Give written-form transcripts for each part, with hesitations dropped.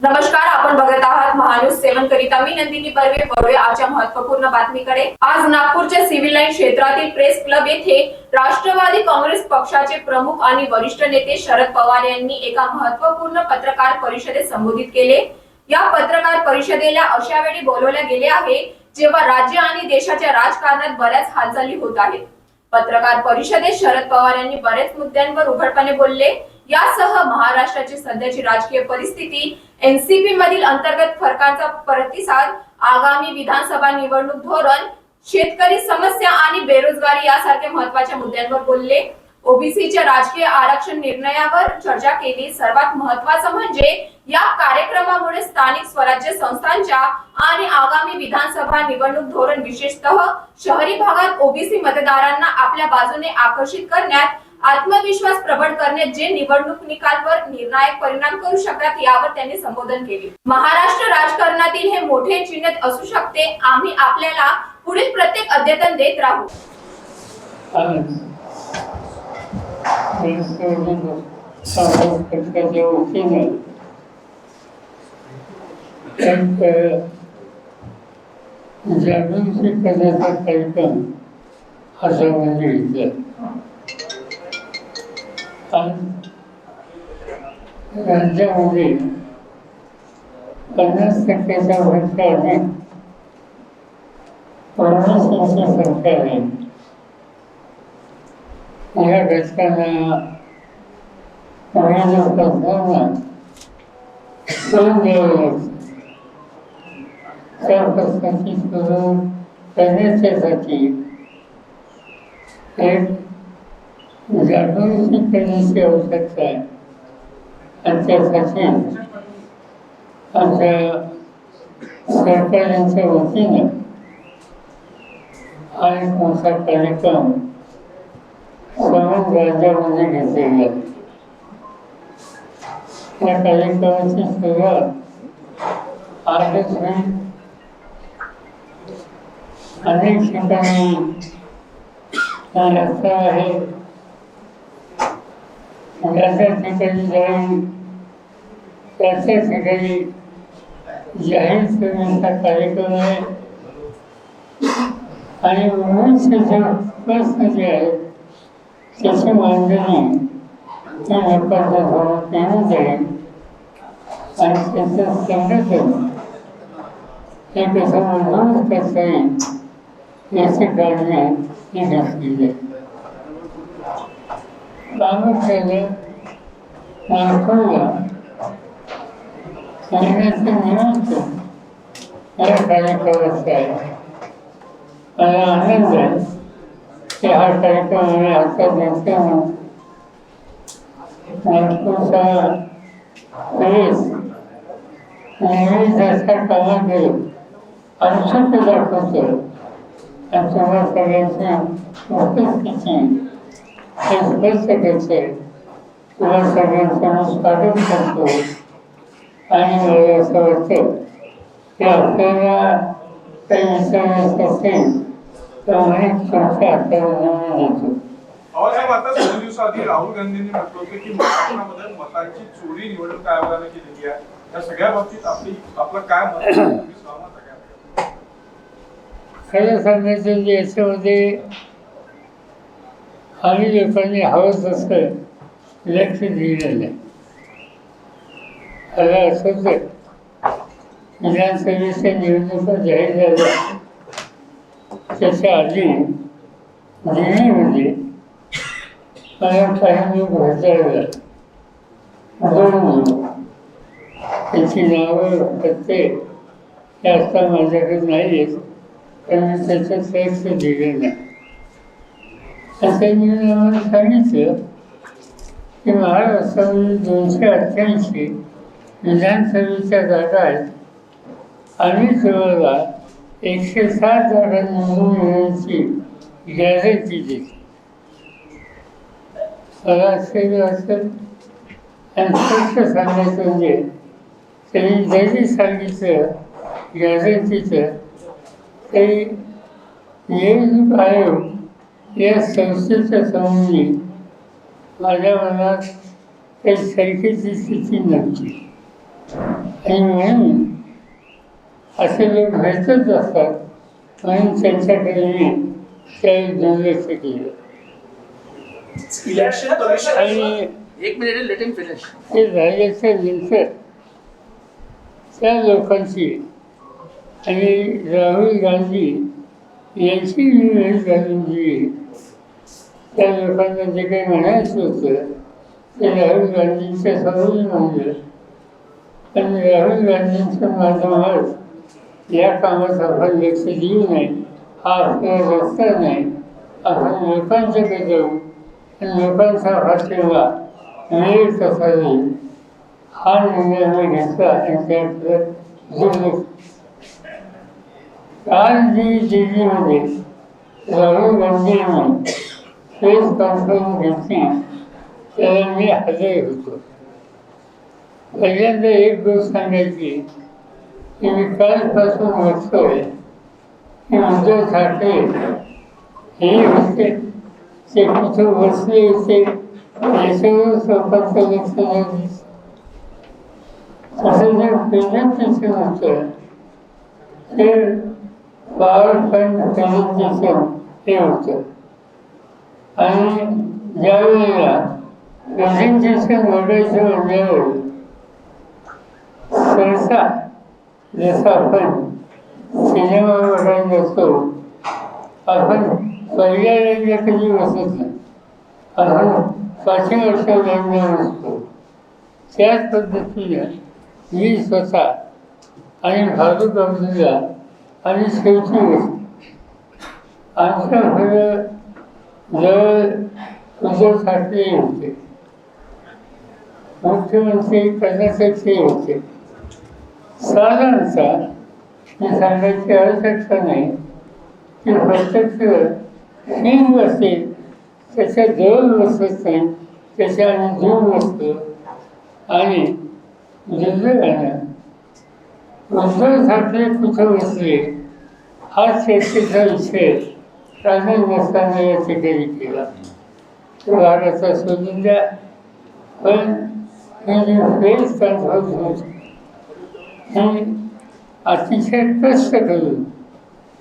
नमस्कार, आपण बघत आहात महान्यूज 7 करिता मी नंदिनी बर्वे. वळूया आजच्या महत्त्वपूर्ण बातमीकडे. आज नागपूरच्या सिव्हिल लाईन क्षेत्रातील प्रेस क्लब येथे राष्ट्रवादी काँग्रेस पक्षाचे प्रमुख आणि वरिष्ठ नेते शरद पवार यांनी एका महत्त्वपूर्ण पत्रकार परिषदेत संबोधित केले. या पत्रकार परिषदेला अशा वेळी बोलवले गेले आहे जेव्हा राज्य आणि देशाच्या राजकारणात बऱ्याच हालचाली होत आहेत. पत्रकार परिषदेत शरद पवार यांनी बरेच मुद्द्यांवर उघडपणे बोलले. यासह महाराष्ट्राची सध्याची राजकीय परिस्थिती, एनसीपी मधील अंतर्गत फरकांचा प्रतिसाद, आगामी विधानसभा निवडणूक धोरण, शेतकरी समस्या आणि बेरोजगारी यासारख्या महत्त्वाच्या मुद्द्यांवर बोलले. ओबीसीच्या राजकीय आरक्षण निर्णयावर चर्चा केली. सर्वात महत्त्वाचं म्हणजे या कार्यक्रमामुळे स्थानिक स्वराज्य संस्थांच्या आणि आगामी विधानसभा निवडणूक धोरण, विशेषतः शहरी भागात ओबीसी मतदारांना आपल्या बाजूने आकर्षित करण्यात, आत्मविश्वास प्रबळ करण्यात जे निवडणूक निकालावर निर्णायक परिणाम करू शकतात यावर त्यांनी संबोधन केले. महाराष्ट्र राजकारणातील हे मोठे चिन्ह असू शकते. आम्ही आपल्याला पुढील प्रत्येक अद्यतन देत राहू. जागृती करण्याचा कार्यक्रम हातामध्ये घेतला. राज्यामध्ये 50% वर्ष अधिक काँग्रेसची सरकार आहे. या घटकांना त्या पक्षाची सुरू करण्यासाठी एक जागृती करण्याची आवश्यकता आहे. आणि त्यासाठी आमच्या सरकारच्या वतीने हा एक मोठा कार्यक्रम सर्व राज्यामध्ये घेतलेला आहे. या कार्यक्रमाची सुरुवात आजच होईल. अनेक ठिकाणी रस्ता आहे, ज्या ठिकाणी जाईल त्याच्या ठिकाणी जाहीर करण्याचा कार्यक्रम आहे. आणि मुलींचे प्रश्न जे आहेत त्याची मांडणी त्या लोकांच्या समोर केली जाईल आणि त्याचं संघटन हे कसं मंजूर करता येईल याची काळजी ही घेतली जाईल. प्रामुख्याने नागपूरला महिन्याचे निमित्त या कार्यक्रमाचा आहे. मला आनंद आहे की हा कार्यक्रम आम्ही हातात घेतल्यामुळे नागपूरचा प्रेस नेहमी त्याच्या कामाकडे औषध दाखवतो आणि तुम्हा सगळ्यांची उपस्थिती हे स्पष्ट करते. तुला सगळ्यांचं स्वागत करतो आणि मला असं वाटतं की आपल्याला काही विचारायचं असेल तर अनेक चर्चा आपल्याला देतो. आता 2 दिवसाआधी राहुल गांधींनी म्हटलं होतं की महाराष्ट्रामध्ये मतांची चोरी निवडणूक आयोगाने केलेली आहे. या सगळ्या बाबतीत आपलं काय मत? खरं सांगायचं की याच्यामध्ये काही लोकांनी हवं तसं लक्ष दिलेलं आहे. मला असंच विधानसभेच्या निवडणुका जाहीर झाल्या त्याच्या आधी दिल्लीमध्ये मला काही लोक भेटायला 2 लोक, त्याची नावं पत्ते हे असता माझ्याकडे नाही आहेत, पण मी त्याचं लक्ष दिलं नाही. असं मी आम्हाला सांगितलं की महाराष्ट्रामध्ये 288 विधानसभेच्या जागा आहेत. आम्ही तुम्हाला 107 जागा निवडून येण्याची गॅरंटी देतो. मला असं वाटतं आणि स्पष्ट सांगायचं म्हणजे त्यांनी जरी सांगितलं गॅरंटीचं तरी निवडणूक आयोग या संस्थेच्या संबंधी माझ्या मनात काही शंकेची स्थिती नव्हती. आणि म्हणून असे लोक भेटत असतात म्हणून त्यांच्याकडे मी त्यावेळी दुर्लक्ष केलं. इलेक्शन कमिशन आणि एक मिनिट लेट हिम फिनिश. ते झाल्याच्या नंतर त्या लोकांची आणि राहुल गांधी यांची मी वेळ घालून दिली. त्या लोकांना जे काही म्हणायचं होतं ते राहुल गांधींच्या समोर म्हणलं. पण राहुल गांधींच्या माध्यमात या कामात आपण लक्ष देऊ नये, हा आपला रस्ता नाही. आपण लोकांच्याकडे जाऊ आणि लोकांचा पाठिंबा मिळेल कसा येईल हा निर्णय मी घेतला आणि त्याकडे दुर्लक्ष. काल जी दिल्लीमध्ये राहुल गांधींनी प्रेस कॉन्फरन्स घेतली त्याला मी हजर होतो. पहिल्यांदा एक गोष्ट सांगायची की मी कालपासून बघतोय की उद्धव ठाकरे हे होते ते कुठं बसले होते याच्यावर स्वतःचं लक्ष नाही दिसत. तसं जे प्रेझेंटेशन होतं ते पॉवर पॉईंट प्रेझेंटेशन हे होतं. आणि ज्यावेळेला प्रेझेंटेशन बघायचं म्हणल्यावर सहसा जसं आपण सिनेमा बघायला असतो आपण पहिल्या रंगा कधी बसत नाही, आपण 5 वर्षाला बसतो. त्याच पद्धतीनं मी स्वतः आणि फारुख अब्दुल्ला आणि शेवटी बसतो. आमच्या घरं जवळ उद्धव ठाकरे होते, मुख्यमंत्री कर्नाटकचे होते. साधारणतः मी सांगायची आवश्यकता नाही की प्रत्यक्ष हिंग असेल त्याच्या जवळ बसत नाही, त्याच्या आम्ही दूर बसतो. आणि दुर्दैवानं उद्धव ठाकरे कुठं बसले हा चर्चेचा विषय राजन नसताना या ठिकाणी केला. तो भागाचा सोडून द्या. पण ही जी प्रेस कॉन्फरन्स होती ही अतिशय कष्ट करून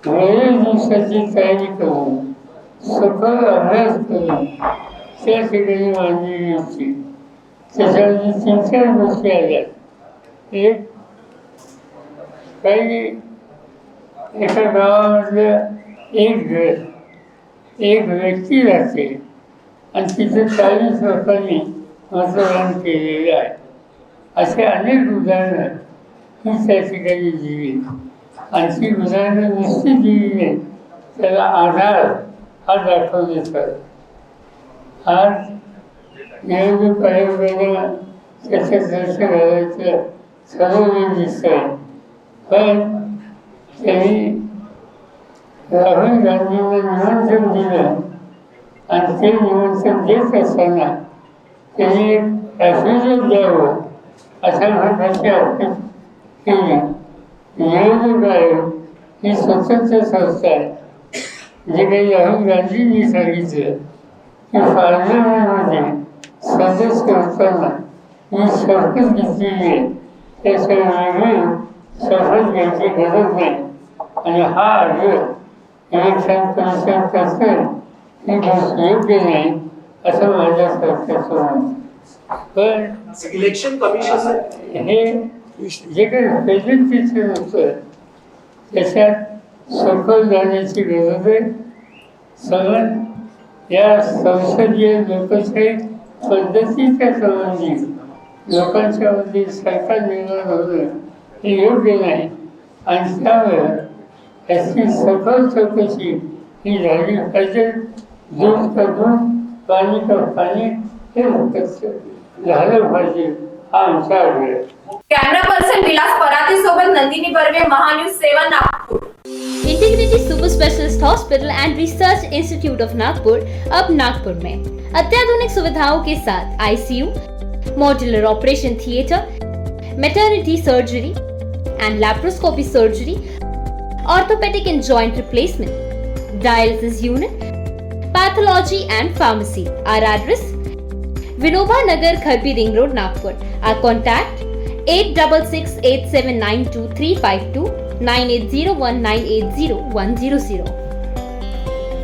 बरेच दिवसाची तयारी करून सखोल अभ्यास करून त्या ठिकाणी मांडलेली होती. त्याच्यामध्ये 3-4 गोष्टी आल्यात. एक काही एका गावामधलं एक घर एक व्यक्ती राहते आणि तिथे 40 लोकांनी मतदान केलेलं आहे. असे अनेक उदाहरणं ही त्या ठिकाणी दिली. आणि ती उदाहरणं नुसती दिली नाही, त्याला आधार हा दाखवण्यात आला. आज निवडणूक आयोगाला त्याच्यात लक्ष घालायचं ठरवलं दिसत आहे. पण त्यांनी राहुल गांधींना निमंत्रण दिलं आणि ते निमंत्रण देत असताना त्यांनी एक ॲफिडेव्हिट द्यावं अशा प्रकारची अपेक्षा केली. निवडणूक आयोग ही स्वतंत्र संस्था आहे. जे काही राहुल गांधींनी सांगितलं की पार्लमेंटमध्ये सदस्य होताना ही शपथ घेतलेली आहे, त्याशिवाय वेगळी शपथ घ्यायची गरज नाही. आणि हा अर्ज इलेक्शन कमिशन करतं ही गोष्ट योग्य नाही असं माझ्या सरकारचं म्हणणं. पण इलेक्शन कमिशन हे जे काही प्रेझेंटेशन होतं त्याच्यात सखोल जाण्याची गरज आहे. सगळं या संसदीय लोकशाही पद्धतीच्या संबंधित लोकांच्यामध्ये सरकार निर्माण होणं हे योग्य नाही. आणि त्यामुळे याची सखोल चौकशी ही झाली पाहिजे. दूध का दूध, पाणी का पाणी हे झालं पाहिजे हा आमचा आग्रह. कॅमेरा पर्सन विलास पराते सोबत Nandini Barve, Mahanews 7 Nagpur. Integrity super specialist hospital end research institute of Nagpur अब नागपुर में अत्याधुनिक सुविधाओं के साथ ICU, modular operation theatre, maternity surgery end laparoscopy surgery, orthopaedic end joint replacement, dialysis unit, pathology end pharmacy. Our address: Vinoba Nagar, Kharbi Ring Road, Nagpur. Our contact 8668792352 9801980100.